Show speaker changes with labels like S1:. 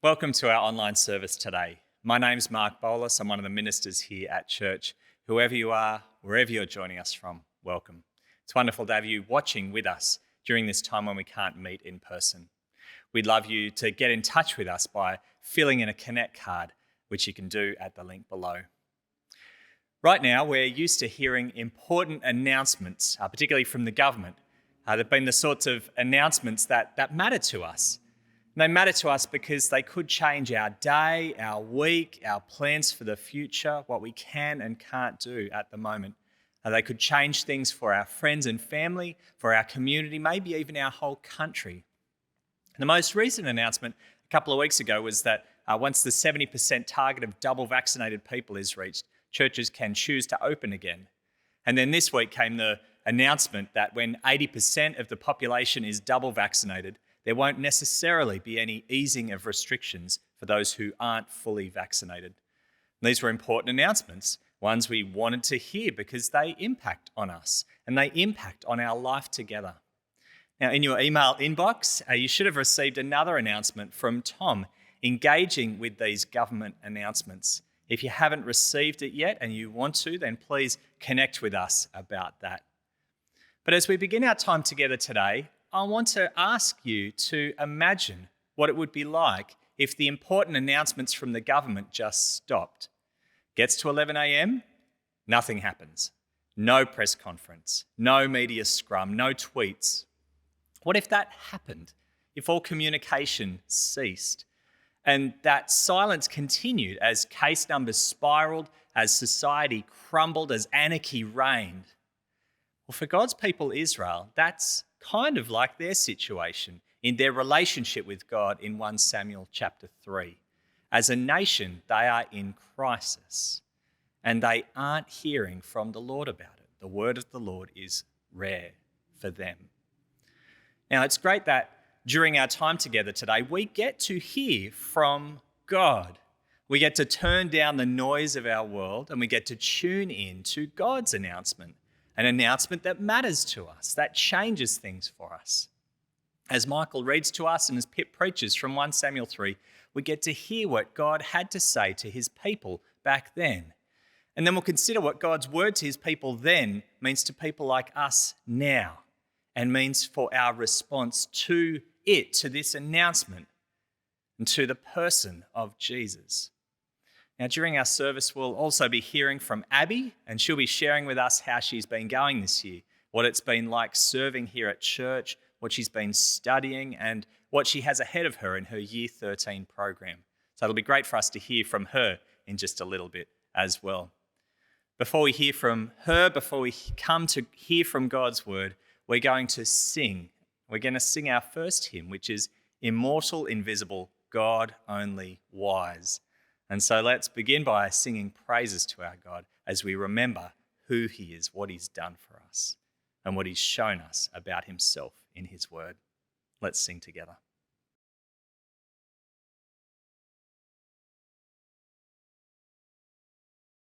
S1: Welcome to our online service today. My name's Mark Bolas. I'm one of the ministers here at church. Whoever you are, wherever you're joining us from, welcome. It's wonderful to have you watching with us during this time when we can't meet in person. We'd love you to get in touch with us by filling in a Connect card, which you can do at the link below. Right now, we're used to hearing important announcements, particularly from the government. They've been the sorts of announcements that matter to us. And they matter to us because they could change our day, our week, our plans for the future, what we can and can't do at the moment. They could change things for our friends and family, for our community, maybe even our whole country. The most recent announcement a couple of weeks ago was that once the 70% target of double vaccinated people is reached, churches can choose to open again. And then this week came the announcement that when 80% of the population is double vaccinated, there won't necessarily be any easing of restrictions for those who aren't fully vaccinated. These were important announcements, ones we wanted to hear because they impact on us and they impact on our life together. Now, in your email inbox, you should have received another announcement from Tom engaging with these government announcements. If you haven't received it yet and you want to, then please connect with us about that. But as we begin our time together today, I want to ask you to imagine what it would be like if the important announcements from the government just stopped. Gets to 11 a.m, nothing happens. No press conference, no media scrum, no tweets. What if that happened? If all communication ceased and that silence continued as case numbers spiraled, as society crumbled, as anarchy reigned? Well, for God's people Israel, that's kind of like their situation in their relationship with God in 1 Samuel chapter 3. As a nation, they are in crisis and they aren't hearing from the Lord about it. The word of the Lord is rare for them. Now, it's great that during our time together today, we get to hear from God. We get to turn down the noise of our world and we get to tune in to God's announcement. An announcement that matters to us, that changes things for us. As Michael reads to us and as Pip preaches from 1 Samuel 3, we get to hear what God had to say to his people back then. And then we'll consider what God's word to his people then means to people like us now and means for our response to it, to this announcement, and to the person of Jesus. Now, during our service, we'll also be hearing from Abby, and she'll be sharing with us how she's been going this year, what it's been like serving here at church, what she's been studying, and what she has ahead of her in her Year 13 program. So it'll be great for us to hear from her in just a little bit as well. Before we hear from her, before we come to hear from God's word, we're going to sing. We're going to sing our first hymn, which is Immortal, Invisible, God Only Wise. And so let's begin by singing praises to our God as we remember who he is, what he's done for us, and what he's shown us about himself in his word. Let's sing together.